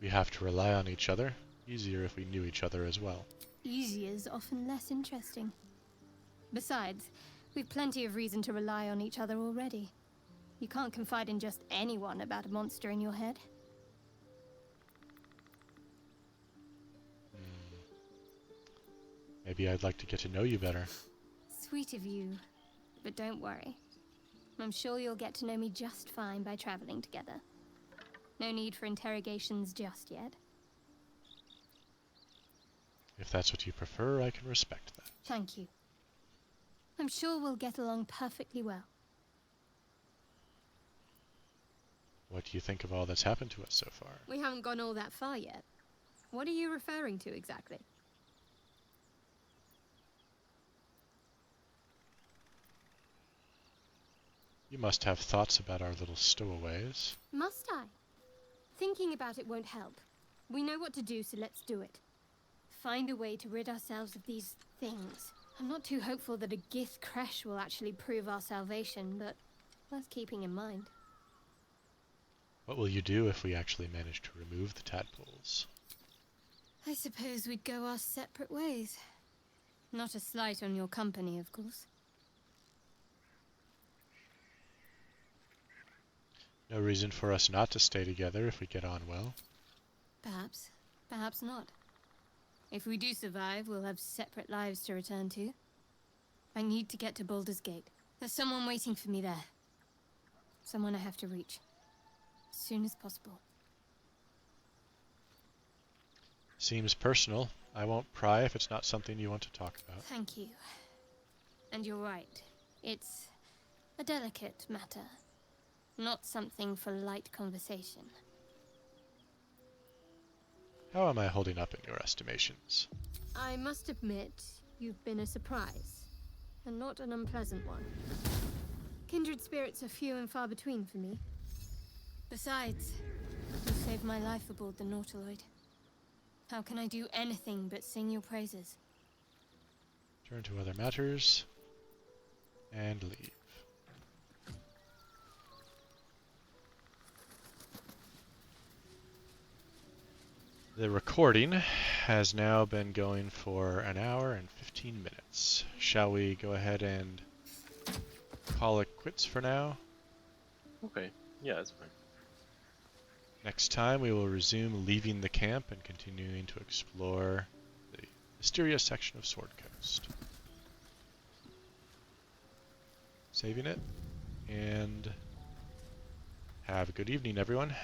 We have to rely on each other. Easier if we knew each other as well. Easier's often less interesting. Besides, we've plenty of reason to rely on each other already. You can't confide in just anyone about a monster in your head. Maybe I'd like to get to know you better. Sweet of you, but don't worry. I'm sure you'll get to know me just fine by traveling together. No need for interrogations just yet. If that's what you prefer, I can respect that. Thank you. I'm sure we'll get along perfectly well. What do you think of all that's happened to us so far? We haven't gone all that far yet. What are you referring to exactly? You must have thoughts about our little stowaways. Must I? Thinking about it won't help. We know what to do, so let's do it. Find a way to rid ourselves of these things. I'm not too hopeful that a Gith crash will actually prove our salvation, but worth keeping in mind. What will you do if we actually manage to remove the tadpoles? I suppose we'd go our separate ways. Not a slight on your company, of course. No reason for us not to stay together if we get on well. Perhaps. Perhaps not. If we do survive, we'll have separate lives to return to. I need to get to Baldur's Gate. There's someone waiting for me there. Someone I have to reach. As soon as possible. Seems personal. I won't pry if it's not something you want to talk about. Thank you. And you're right. It's a delicate matter. Not something for light conversation. How am I holding up in your estimations? I must admit, you've been a surprise. And not an unpleasant one. Kindred spirits are few and far between for me. Besides, you saved my life aboard the Nautiloid. How can I do anything but sing your praises? Turn to other matters. And leave. The recording has now been going for an hour and 15 minutes. Shall we go ahead and call it quits for now? Okay. Yeah, that's fine. Next time we will resume leaving the camp and continuing to explore the mysterious section of Sword Coast. Saving it, and have a good evening, everyone.